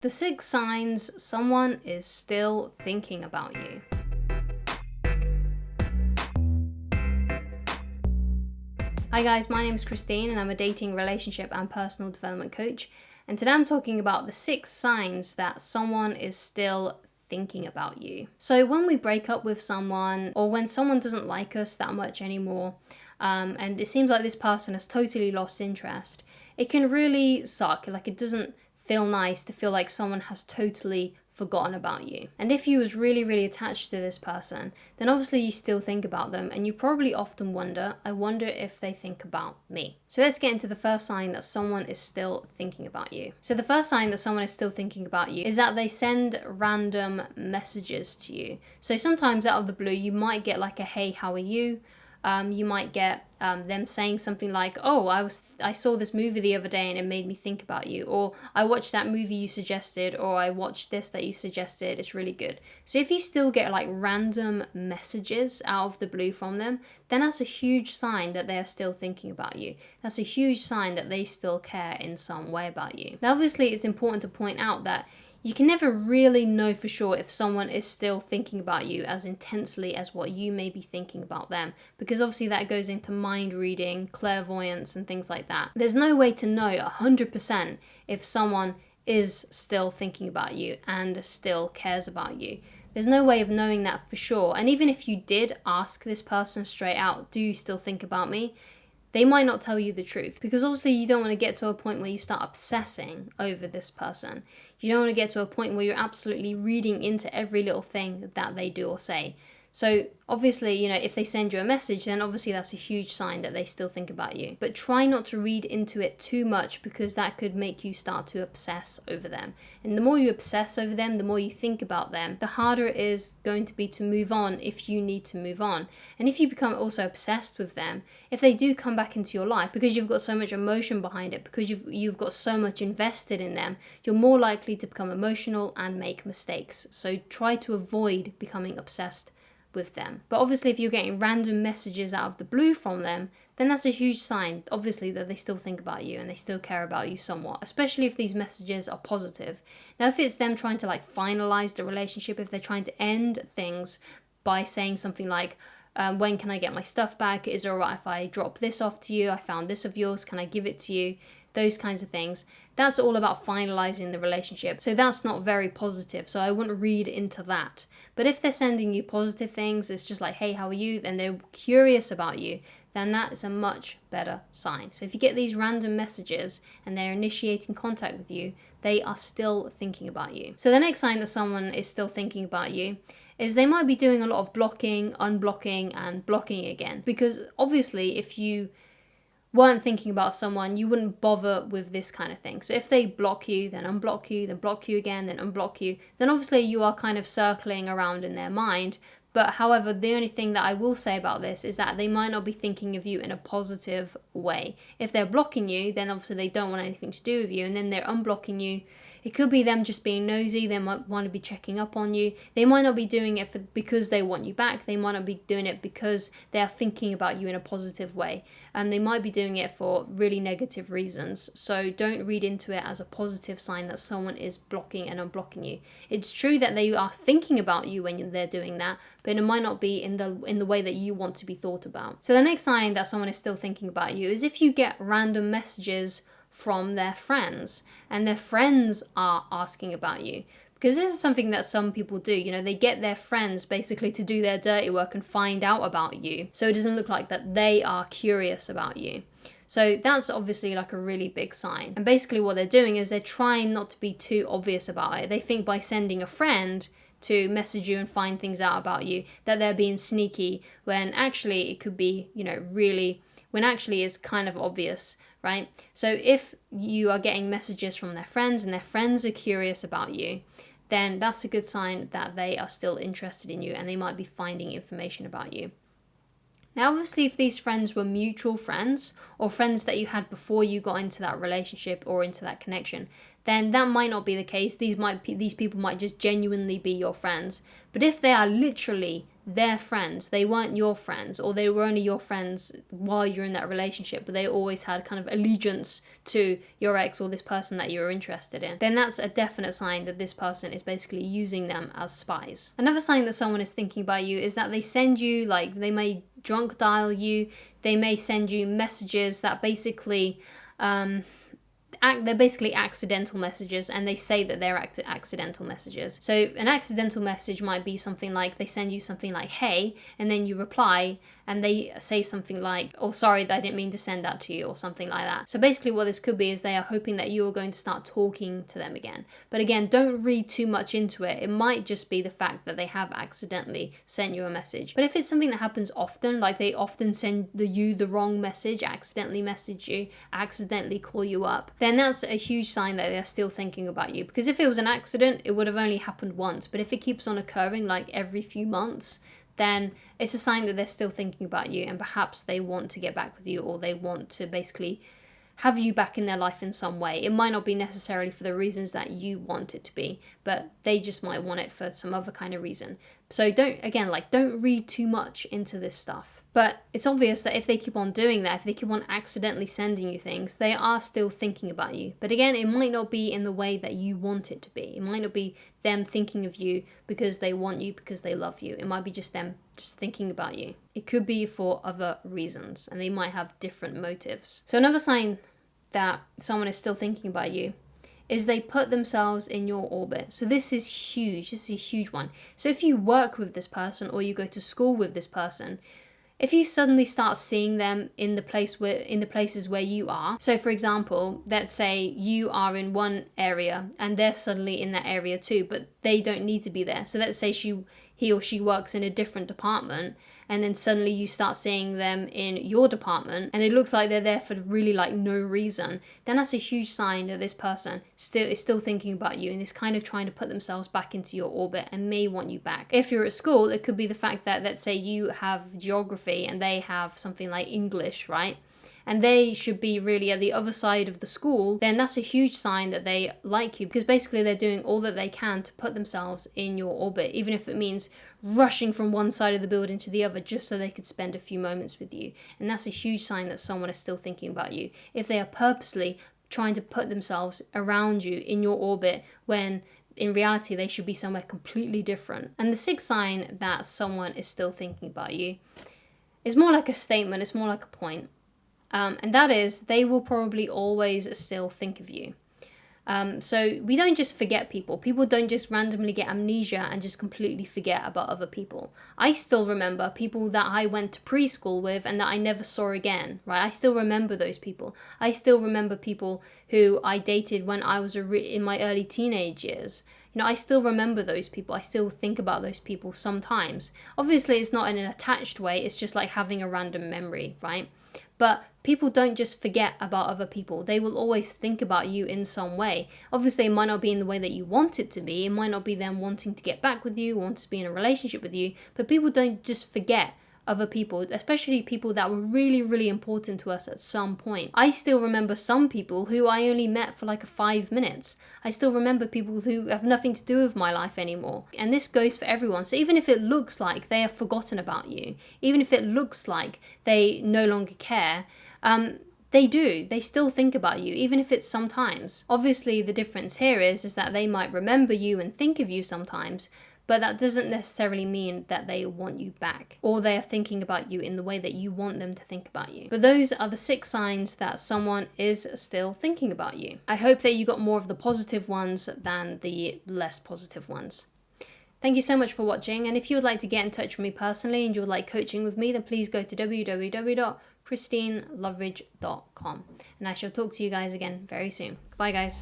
The 6 signs someone is still thinking about you. Hi guys, my name is Christine and I'm a dating, relationship and personal development coach. And today I'm talking about the 6 signs that someone is still thinking about you. So when we break up with someone or when someone doesn't like us that much anymore, and it seems like this person has totally lost interest, it can really suck. Like, it doesn't feel nice to feel like someone has totally forgotten about you. And if you was really attached to this person, then obviously you still think about them, and you probably often wonder, I wonder if they think about me. So let's get into the first sign that someone is still thinking about you. So the first sign that someone is still thinking about you is that they send random messages to you. So sometimes out of the blue, you might get like a, hey, how are you? You might get them saying something like, oh, I saw this movie the other day and it made me think about you, or I watched that movie you suggested, or I watched this that you suggested, it's really good. So if you still get like random messages out of the blue from them, then that's a huge sign that they are still thinking about you. That's a huge sign that they still care in some way about you. Now obviously it's important to point out that you can never really know for sure if someone is still thinking about you as intensely as what you may be thinking about them, because obviously that goes into mind reading, clairvoyance, and things like that. There's no way to know 100% if someone is still thinking about you and still cares about you. There's no way of knowing that for sure. And even if you did ask this person straight out, do you still think about me? They might not tell you the truth, because obviously you don't want to get to a point where you start obsessing over this person. You don't want to get to a point where you're absolutely reading into every little thing that they do or say. So obviously, if they send you a message, then obviously that's a huge sign that they still think about you. But try not to read into it too much, because that could make you start to obsess over them. And the more you obsess over them, the more you think about them, the harder it is going to be to move on if you need to move on. And if you become also obsessed with them, if they do come back into your life, because you've got so much emotion behind it, because you've got so much invested in them, you're more likely to become emotional and make mistakes. So try to avoid becoming obsessed with them. But obviously if you're getting random messages out of the blue from them, then that's a huge sign, obviously, that they still think about you and they still care about you somewhat, especially if these messages are positive. Now if it's them trying to like finalize the relationship, if they're trying to end things by saying something like, when can I get my stuff back? Is it alright if I drop this off to you? I found this of yours, can I give it to you? Those kinds of things. That's all about finalizing the relationship. So that's not very positive. So I wouldn't read into that. But if they're sending you positive things, it's just like, hey, how are you? And they're curious about you, then that is a much better sign. So if you get these random messages and they're initiating contact with you, they are still thinking about you. So the next sign that someone is still thinking about you is they might be doing a lot of blocking, unblocking, and blocking again. Because obviously if you weren't thinking about someone, you wouldn't bother with this kind of thing. So if they block you, then unblock you, then block you again, then unblock you, then obviously you are kind of circling around in their mind. But however, the only thing that I will say about this is that they might not be thinking of you in a positive way. If they're blocking you, then obviously they don't want anything to do with you, and then they're unblocking you. It could be them just being nosy. They might want to be checking up on you. They might not be doing it because they want you back. They might not be doing it because they are thinking about you in a positive way. And they might be doing it for really negative reasons. So don't read into it as a positive sign that someone is blocking and unblocking you. It's true that they are thinking about you when they're doing that, but it might not be in the way that you want to be thought about. So the next sign that someone is still thinking about you is if you get random messages from their friends and their friends are asking about you. Because this is something that some people do, they get their friends basically to do their dirty work and find out about you, so it doesn't look like that they are curious about you. So that's obviously like a really big sign. And basically what they're doing is they're trying not to be too obvious about it. They think by sending a friend to message you and find things out about you that they're being sneaky, when actually it could be, when actually it's kind of obvious, right? So if you are getting messages from their friends and their friends are curious about you, then that's a good sign that they are still interested in you and they might be finding information about you. Now, obviously, if these friends were mutual friends or friends that you had before you got into that relationship or into that connection, then that might not be the case. These people might just genuinely be your friends. But if they are literally their friends, they weren't your friends, or they were only your friends while you're in that relationship, but they always had kind of allegiance to your ex or this person that you're interested in, then that's a definite sign that this person is basically using them as spies. Another sign that someone is thinking about you is that they send you, like, they may drunk dial you, they may send you messages that basically they're basically accidental messages, and they say that they're accidental messages. So an accidental message might be something like, they send you something like, hey, and then you reply and they say something like, oh, sorry, I didn't mean to send that to you, or something like that. So basically what this could be is they are hoping that you're going to start talking to them again. But again, don't read too much into it. It might just be the fact that they have accidentally sent you a message. But if it's something that happens often, like they often send you the wrong message, accidentally message you, accidentally call you up, then that's a huge sign that they're still thinking about you. Because if it was an accident, it would have only happened once. But if it keeps on occurring like every few months, then it's a sign that they're still thinking about you, and perhaps they want to get back with you, or they want to basically have you back in their life in some way. It might not be necessarily for the reasons that you want it to be, but they just might want it for some other kind of reason. So don't read too much into this stuff. But it's obvious that if they keep on doing that, if they keep on accidentally sending you things, they are still thinking about you. But again, it might not be in the way that you want it to be. It might not be them thinking of you because they want you, because they love you. It might be just them just thinking about you. It could be for other reasons, and they might have different motives. So another sign that someone is still thinking about you is they put themselves in your orbit. So this is huge. This is a huge one. So if you work with this person, or you go to school with this person, if you suddenly start seeing them in the places where you are, so for example, let's say you are in one area and they're suddenly in that area too, but they don't need to be there. So let's say he or she works in a different department, and then suddenly you start seeing them in your department, and it looks like they're there for really like no reason, then that's a huge sign that this person is still thinking about you and is kind of trying to put themselves back into your orbit and may want you back. If you're at school, it could be the fact that, let's say you have geography and they have something like English, right? And they should be really at the other side of the school, then that's a huge sign that they like you, because basically they're doing all that they can to put themselves in your orbit, even if it means rushing from one side of the building to the other just so they could spend a few moments with you. And that's a huge sign that someone is still thinking about you, if they are purposely trying to put themselves around you in your orbit when in reality they should be somewhere completely different. And the sixth sign that someone is still thinking about you is more like a statement, it's more like a point. And that is, they will probably always still think of you. So we don't just forget people. People don't just randomly get amnesia and just completely forget about other people. I still remember people that I went to preschool with and that I never saw again, right? I still remember those people. I still remember people who I dated when I was in my early teenage years. You know, I still remember those people. I still think about those people sometimes. Obviously, it's not in an attached way. It's just like having a random memory, right? But people don't just forget about other people. They will always think about you in some way. Obviously, it might not be in the way that you want it to be. It might not be them wanting to get back with you, want to be in a relationship with you. But people don't just forget other people, especially people that were really, really important to us at some point. I still remember some people who I only met for like 5 minutes. I still remember people who have nothing to do with my life anymore. And this goes for everyone. So even if it looks like they have forgotten about you, even if it looks like they no longer care, they do. They still think about you, even if it's sometimes. Obviously, the difference here is that they might remember you and think of you sometimes, but that doesn't necessarily mean that they want you back, or they are thinking about you in the way that you want them to think about you. But those are the 6 signs that someone is still thinking about you. I hope that you got more of the positive ones than the less positive ones. Thank you so much for watching, and if you would like to get in touch with me personally and you would like coaching with me, then please go to www.christineloveridge.com, and I shall talk to you guys again very soon. Bye guys.